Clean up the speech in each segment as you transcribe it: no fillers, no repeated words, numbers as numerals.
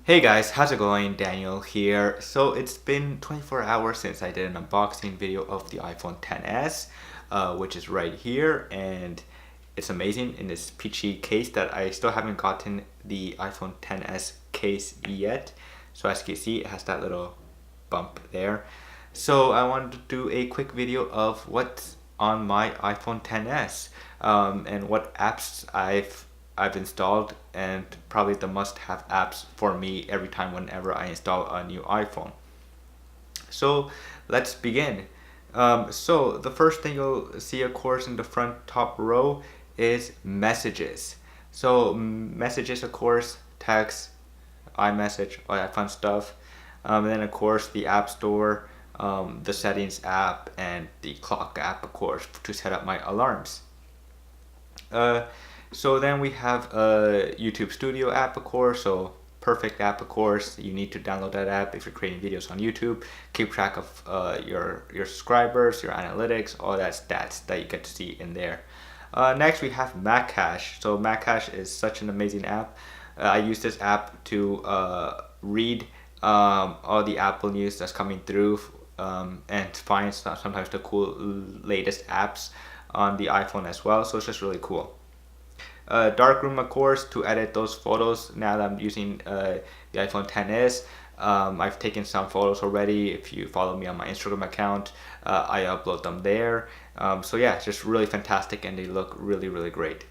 Hey guys, how's it going? Daniel here. So it's been 24 hours since I did an unboxing video of the iPhone XS, which is right here, and it's amazing in this peachy case that I still haven't gotten the iPhone XS case yet. So as you can see, it has that little bump there. So I wanted to do a quick video of what's on my iPhone XS and what apps I've installed, and probably the must-have apps for me every time whenever I install a new iPhone. So let's begin. So the first thing you'll see, of course, in the front top row is messages. So messages, of course, text, iMessage, all that fun stuff. And then of course the App Store, the settings app, and the clock app, of course, to set up my alarms. So then we have a YouTube Studio app, of course, so perfect app, of course. You need to download that app if you're creating videos on YouTube. Keep track of your subscribers, your analytics, all that stats that you get to see in there. Next we have MACHASH. So MACHASH is such an amazing app. I use this app to read all the Apple news that's coming through and find sometimes the cool latest apps on the iPhone as well. So it's just really cool. Darkroom, of course, to edit those photos. Now that I'm using the iPhone XS, I've taken some photos already. If you follow me on my Instagram account, I upload them there. So yeah, it's just really fantastic, and they look really great.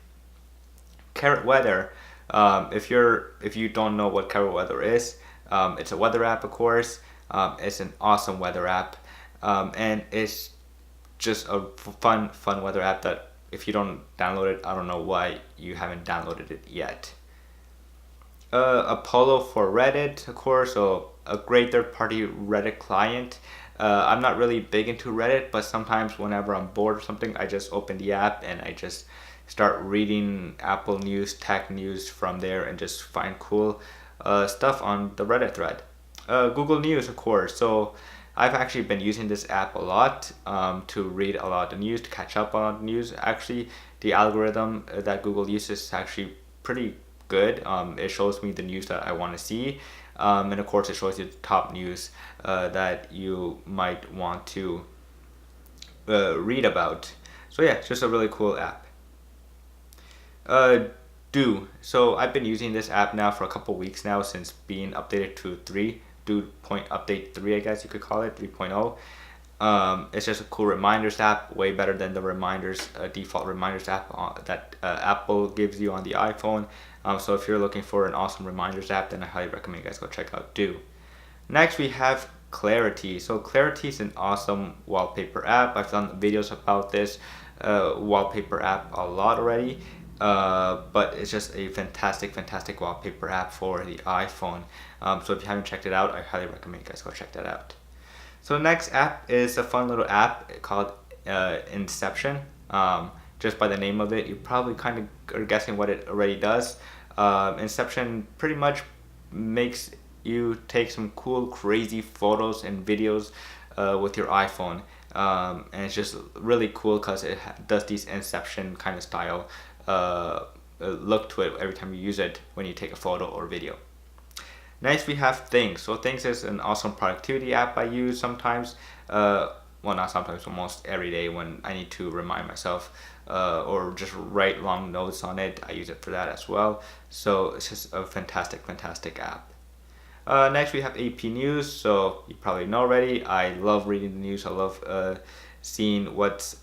Carrot Weather. If you don't know what Carrot Weather is, it's a weather app, of course. It's an awesome weather app, and it's just a fun weather app that, if you don't download it, I don't know why you haven't downloaded it yet. Apollo for Reddit, of course, so a great third-party Reddit client. I'm not really big into Reddit, but sometimes whenever I'm bored or something, I just open the app and I just start reading Apple news, tech news from there, and just find cool stuff on the Reddit thread. Google News, of course. So I've actually been using this app a lot to read a lot of the news, to catch up on the news. Actually, the algorithm that Google uses is actually pretty good. It shows me the news that I want to see, and of course it shows you the top news that you might want to read about. So yeah, it's just a really cool app. Do. So I've been using this app now for a couple weeks now, since being updated to 3. Update 3, I guess you could call it, 3.0. It's just a cool reminders app, way better than the reminders default reminders app that Apple gives you on the iPhone. So if you're looking for an awesome reminders app, then I highly recommend you guys go check out Do. Next we have Clarity. So Clarity is an awesome wallpaper app. I've done videos about this wallpaper app a lot already. But it's just a fantastic wallpaper app for the iPhone. So if you haven't checked it out, I highly recommend you guys go check that out. So the next app is a fun little app called Inception. Just by the name of it, you probably kind of are guessing what it already does. Inception pretty much makes you take some cool, crazy photos and videos with your iPhone. And it's just really cool because it does these Inception kind of style look to it every time you use it when you take a photo or video. Next we have Things. So Things is an awesome productivity app I use sometimes. Well, not sometimes, almost every day when I need to remind myself or just write long notes on it. I use it for that as well. So it's just a fantastic app. Next we have AP News. So you probably know already, I love reading the news. I love seeing what's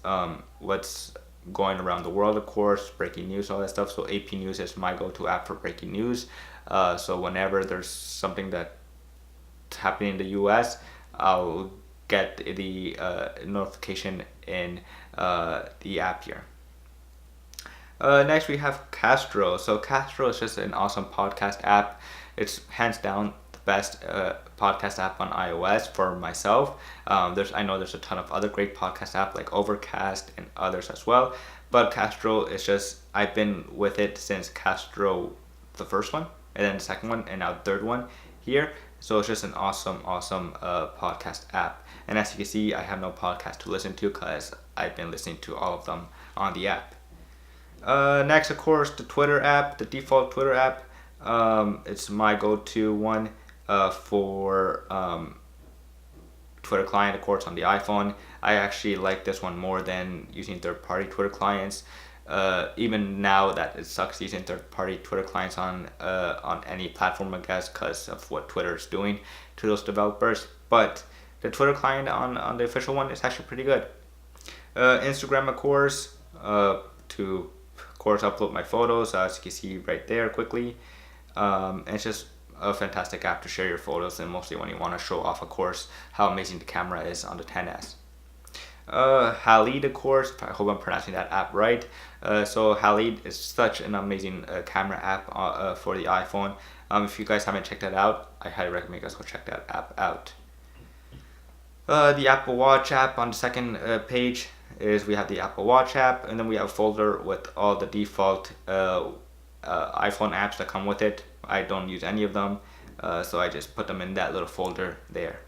going around the world, of course, breaking news, all that stuff. So AP News is my go-to app for breaking news. So whenever there's something that's happening in the US, I'll get the notification in the app here. Next we have Castro. So Castro is just an awesome podcast app. It's hands down the best podcast app on iOS for myself. I know there's a ton of other great podcast apps like Overcast and others as well, but Castro is just, I've been with it since Castro, the first one, and then the second one, and now the third one here. So it's just an awesome podcast app. And as you can see, I have no podcast to listen to because I've been listening to all of them on the app. Next, of course, the Twitter app, the default Twitter app. It's my go-to one for Twitter client, of course, on the iPhone. I actually like this one more than using third-party Twitter clients. Even now that it sucks using third-party Twitter clients on any platform, I guess, because of what Twitter is doing to those developers. But the Twitter client on the official one is actually pretty good. Instagram, of course, to of course upload my photos, as you can see right there quickly. And it's just a fantastic app to share your photos, and mostly when you want to show off, of course, how amazing the camera is on the XS. HALIDE, of course, I hope I'm pronouncing that app right. So HALIDE is such an amazing camera app for the iPhone. If you guys haven't checked that out, I highly recommend you guys go check that app out. The Apple Watch app on the second page is we have the Apple Watch app, and then we have a folder with all the default iPhone apps that come with it. I don't use any of them, so I just put them in that little folder there.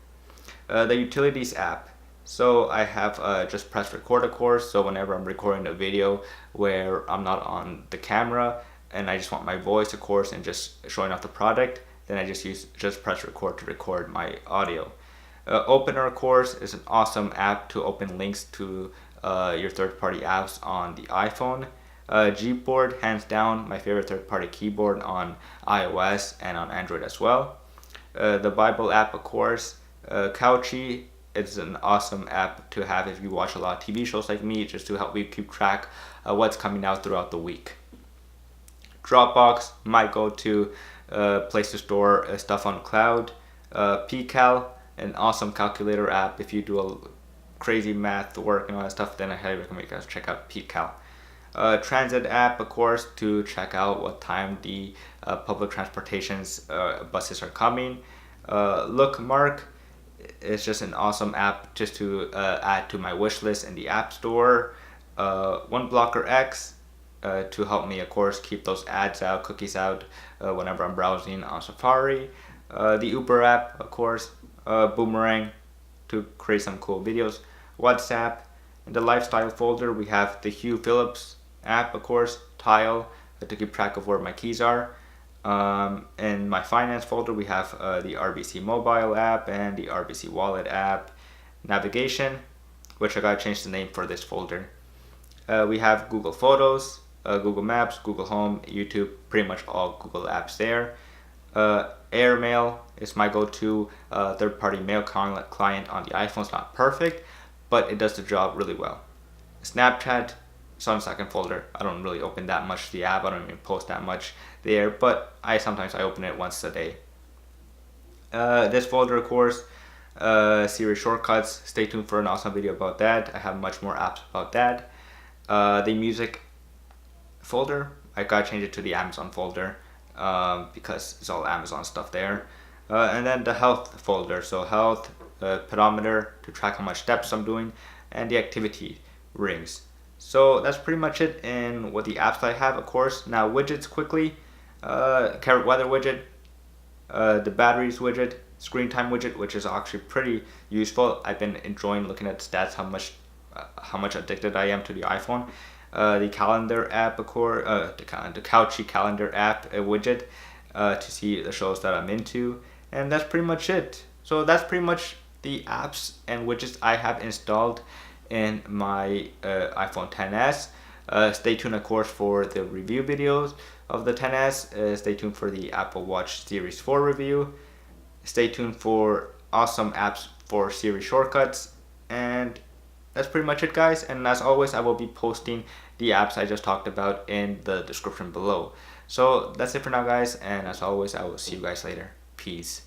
The Utilities app. So I have just press record, of course, so whenever I'm recording a video where I'm not on the camera and I just want my voice, of course, and just showing off the product, then I just press record to record my audio. Opener, of course, is an awesome app to open links to your third-party apps on the iPhone. Gboard, hands down, my favorite third-party keyboard on iOS and on Android as well. The Bible app, of course. Couchy is an awesome app to have if you watch a lot of TV shows like me, just to help me keep track of what's coming out throughout the week. Dropbox, my go-to place to store stuff on cloud. PCal, an awesome calculator app. If you do a crazy math work and all that stuff, then I highly recommend you guys check out PCal. Transit app, of course, to check out what time the public transportation's buses are coming. Lookmark is just an awesome app just to add to my wish list in the App Store. OneBlocker X to help me, of course, keep those ads out, cookies out whenever I'm browsing on Safari. The Uber app, of course. Boomerang to create some cool videos. WhatsApp. In the lifestyle folder, we have the Hugh Phillips app, of course. Tile to keep track of where my keys are. In my finance folder, we have the RBC mobile app and the RBC wallet app. Navigation, which I gotta change the name for this folder. We have Google Photos, Google Maps, Google Home, YouTube, pretty much all Google apps there. Airmail is my go-to third-party mail client on the iPhone. It's not perfect, but it does the job really well. Snapchat, it's on the second folder. I don't really open that much the app. I don't even post that much there, but sometimes I open it once a day. This folder, of course, Siri shortcuts. Stay tuned for an awesome video about that. I have much more apps about that. The music folder, I gotta change it to the Amazon folder because it's all Amazon stuff there. And then the health folder, so health, pedometer to track how much steps I'm doing, and the activity rings. So that's pretty much it in what the apps I have, of course. Now widgets quickly. Carrot weather widget, the batteries widget, screen time widget, which is actually pretty useful. I've been enjoying looking at stats, how much addicted I am to the iPhone. The calendar app, of course, the Couchy calendar app widget to see the shows that I'm into, and that's pretty much it. So that's pretty much the apps and widgets I have installed in my iPhone XS. Stay tuned, of course, for the review videos of the XS. Stay tuned for the Apple Watch Series 4 review. Stay tuned for awesome apps for Siri shortcuts. And that's pretty much it, guys. And as always, I will be posting the apps I just talked about in the description below. So that's it for now, guys. And as always, I will see you guys later. Peace.